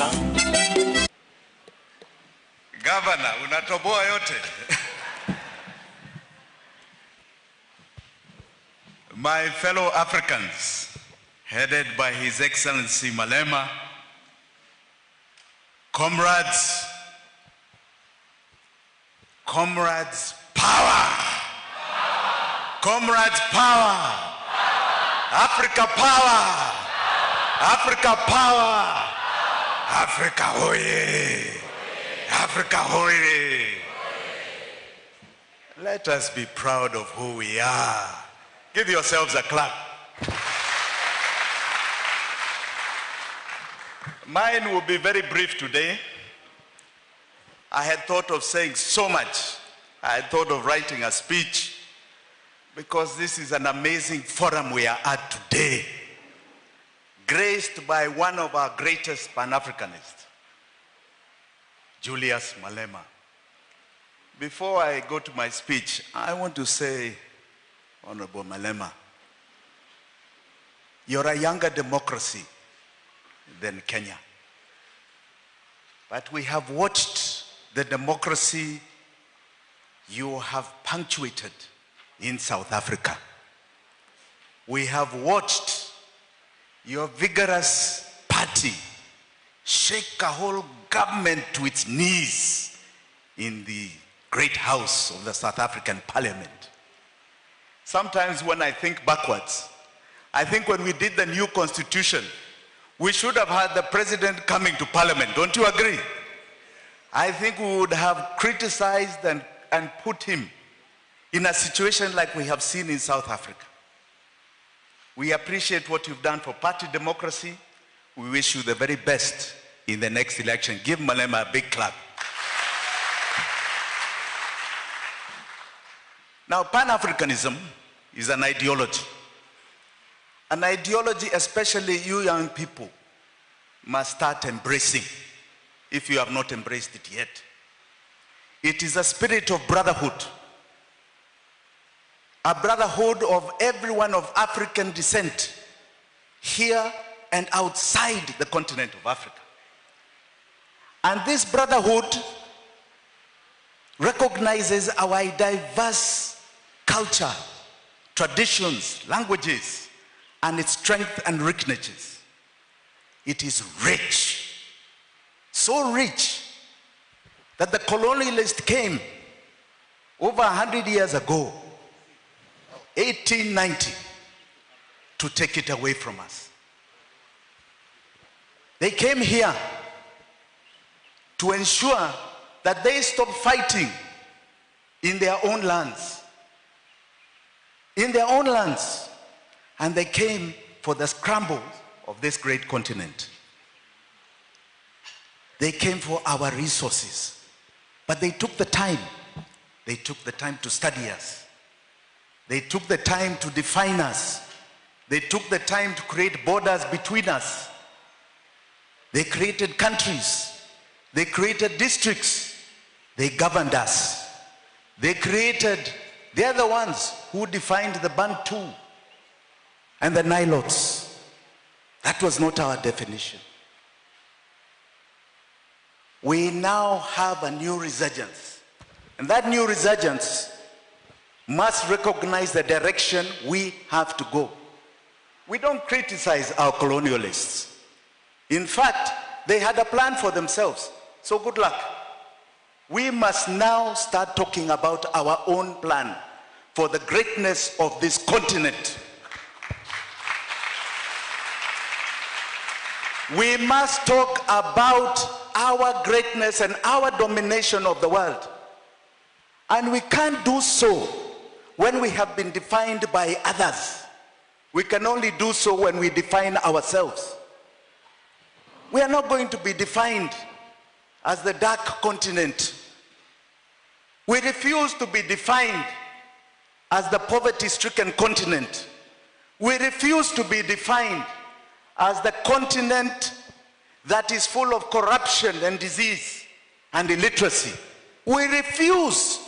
Africa. Governor, unatoboa yote. My fellow Africans, headed by His Excellency Malema, comrades, power! Comrades, power! Africa, power! Africa, power! Africa, hoye! Africa, hoye! Let us be proud of who we are. Give yourselves a clap. Mine will be very brief today. I had thought of saying so much. I had thought of writing a speech because this is an amazing forum we are at today, graced by one of our greatest Pan-Africanists, Julius Malema. Before I go to my speech, I want to say, Honorable Malema, you're a younger democracy than Kenya. But we have watched the democracy you have punctuated in South Africa. We have watched your vigorous party shake a whole government to its knees in the great house of the South African Parliament. Sometimes when I think backwards, I think when we did the new constitution, we should have had the president coming to Parliament. Don't you agree? I think we would have criticized and put him in a situation like we have seen in South Africa. We appreciate what you've done for party democracy. We wish you the very best in the next election. Give Malema a big clap. Now, Pan-Africanism is an ideology. An ideology, especially you young people, must start embracing if you have not embraced it yet. It is a spirit of brotherhood. A brotherhood of everyone of African descent, here and outside the continent of Africa. And this brotherhood recognizes our diverse culture, traditions, languages, and its strength and richnesses. It is rich, so rich that the colonialist came over 100 years ago, 1890, to take it away from us. They came here to ensure that they stop fighting in their own lands. In their own lands. And they came for the scramble of this great continent. They came for our resources. But they took the time. They took the time to study us. They took the time to define us. They took the time to create borders between us. They created countries. They created districts. They governed us. They're the ones who defined the Bantu and the Nilotes. That was not our definition. We now have a new resurgence. And that new resurgence must recognize the direction we have to go. We don't criticize our colonialists. In fact, they had a plan for themselves. So good luck. We must now start talking about our own plan for the greatness of this continent. We must talk about our greatness and our domination of the world. And we can't do so when we have been defined by others. We can only do so when we define ourselves. We are not going to be defined as the dark continent. We refuse to be defined as the poverty-stricken continent. We refuse to be defined as the continent that is full of corruption and disease and illiteracy. We refuse.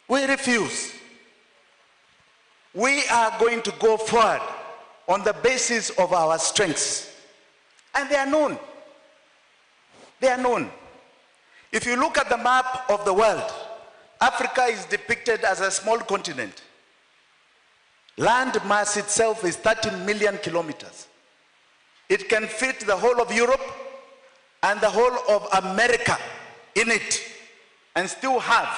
We refuse. We are going to go forward on the basis of our strengths. And they are known. They are known. If you look at the map of the world, Africa is depicted as a small continent. Land mass itself is 30 million kilometers. It can fit the whole of Europe and the whole of America in it and still have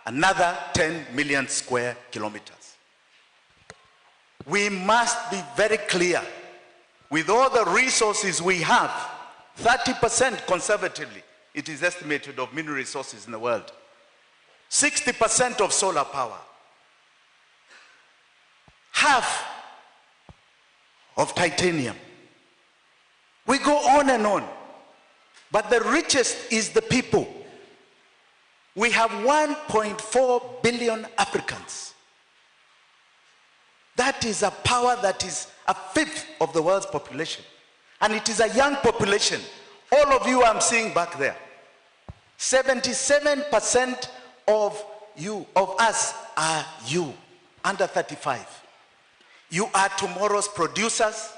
another 10 million square kilometers. We must be very clear. With all the resources we have, 30% conservatively, it is estimated, of mineral resources in the world. 60% of solar power. Half of titanium. We go on and on. But the richest is the people. We have 1.4 billion Africans. That is a power that is a fifth of the world's population. And it is a young population. All of you I'm seeing back there. 77% of us are you, under 35. You are tomorrow's producers.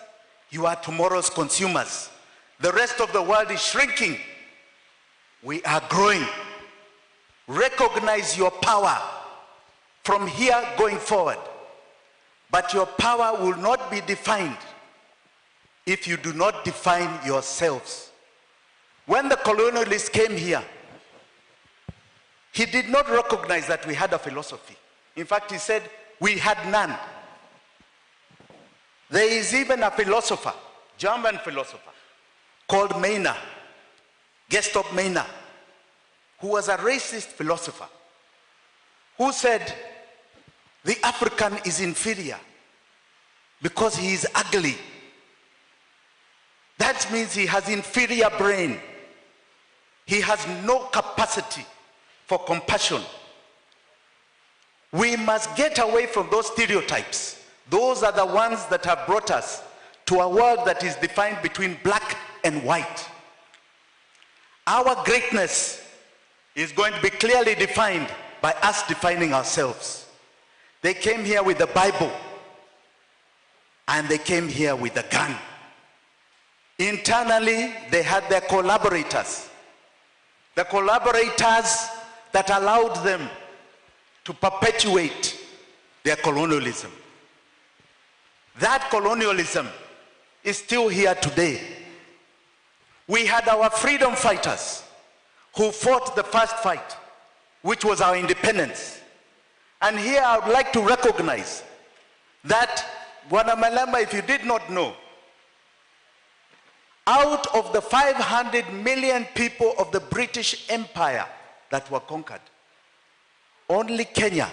You are tomorrow's consumers. The rest of the world is shrinking. We are growing. Recognize your power from here going forward. But your power will not be defined if you do not define yourselves. When the colonialist came here, he did not recognize that we had a philosophy. In fact, he said we had none. There is even a philosopher, German philosopher, called Maynard, Gustav Maynard, who was a racist philosopher, who said the African is inferior because he is ugly. That means he has inferior brain. He has no capacity for compassion. We must get away from those stereotypes. Those are the ones that have brought us to a world that is defined between black and white. Our greatness is going to be clearly defined by us defining ourselves. They came here with the Bible, and they came here with a gun. Internally, they had their collaborators. The collaborators that allowed them to perpetuate their colonialism. That colonialism is still here today. We had our freedom fighters who fought the first fight, which was our independence. And here I would like to recognize that, Wanamalamba, if you did not know, out of the 500 million people of the British Empire that were conquered, only Kenya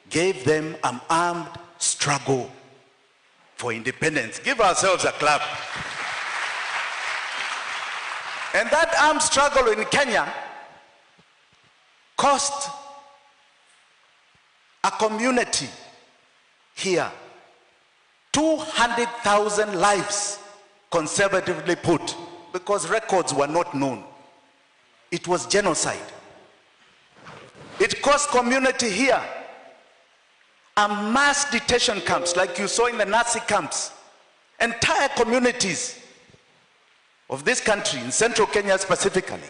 gave them an armed struggle for independence. Give ourselves a clap. And that armed struggle in Kenya cost a community here 200,000 lives, conservatively put, because records were not known. It was genocide. It cost community here a mass detention camps, like you saw in the Nazi camps. Entire communities of this country, in central Kenya specifically,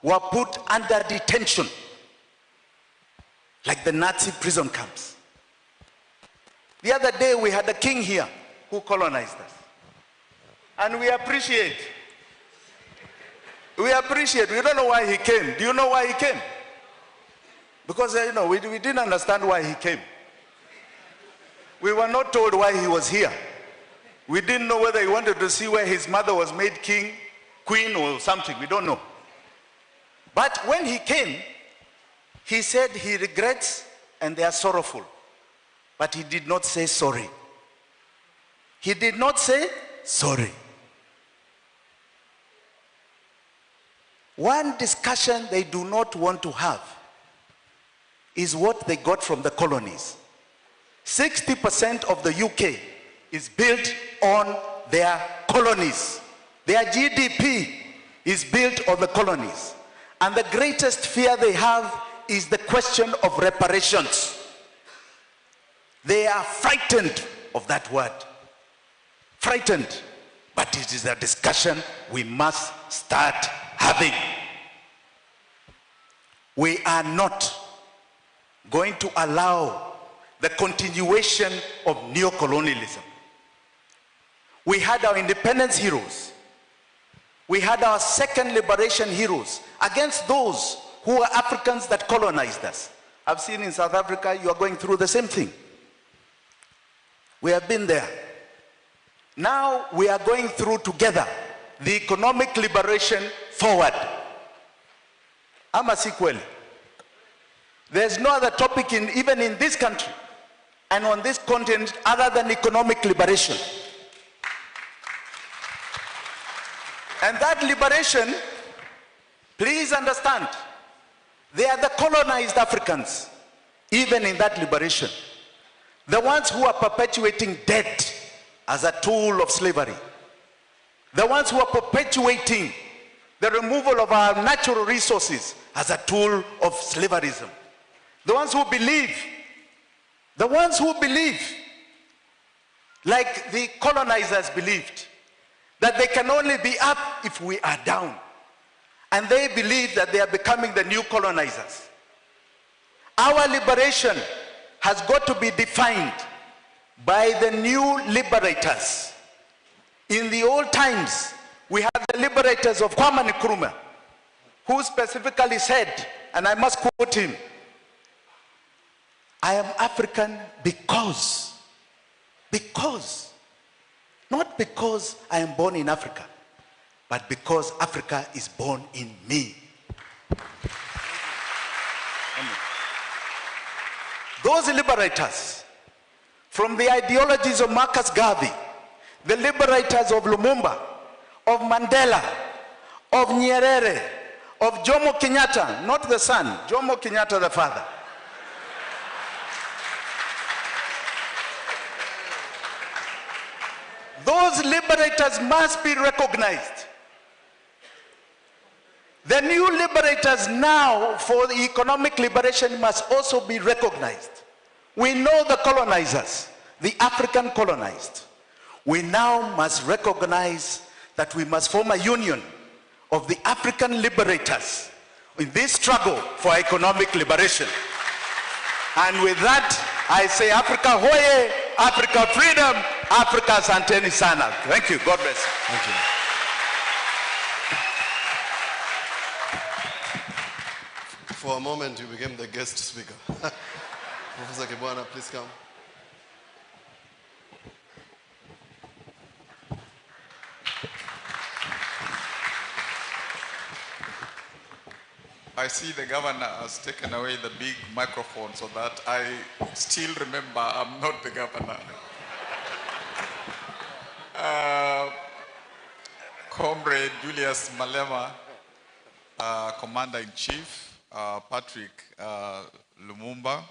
were put under detention, like the Nazi prison camps. The other day we had a king here who colonized us. And we appreciate. We don't know why he came. Do you know why he came? Because we didn't understand why he came. We were not told why he was here. We didn't know whether he wanted to see where his mother was made king, queen, or something. We don't know. But when he came, he said he regrets and they are sorrowful. But he did not say sorry. He did not say sorry. One discussion they do not want to have is what they got from the colonies. 60% of the UK is built on their colonies. Their GDP is built on the colonies. And the greatest fear they have is the question of reparations. They are frightened of that word. Frightened. But it is a discussion we must start having. We are not going to allow the continuation of neocolonialism. We had our independence heroes. We had our second liberation heroes against those who were Africans that colonized us. I've seen in South Africa, you are going through the same thing. We have been there. Now we are going through together the economic liberation forward. Ama sequel. There's no other topic even in this country and on this continent other than economic liberation. And that liberation, please understand, they are the colonized Africans, even in that liberation. The ones who are perpetuating debt as a tool of slavery. The ones who are perpetuating the removal of our natural resources as a tool of slaverism. The ones who believe, like the colonizers believed, that they can only be up if we are down. And they believe that they are becoming the new colonizers. Our liberation has got to be defined by the new liberators. In the old times, we have the liberators of Kwame Nkrumah, who specifically said, and I must quote him, I am African because, not because I am born in Africa, but because Africa is born in me. Those liberators, from the ideologies of Marcus Garvey, the liberators of Lumumba, of Mandela, of Nyerere, of Jomo Kenyatta, not the son, Jomo Kenyatta the father. Those liberators must be recognized. The new liberators now for the economic liberation must also be recognized. We know the colonizers, the African colonized. We now must recognize that we must form a union of the African liberators in this struggle for economic liberation. And with that, I say Africa Hoye, Africa Freedom, Africa Santeni Sana. Thank you. God bless. Thank you. For a moment, you became the guest speaker. Professor Kibwana, please come. I see the governor has taken away the big microphone so that I still remember I'm not the governor. Comrade Julius Malema, Commander-in-Chief, Patrick Lumumba,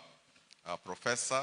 Professor,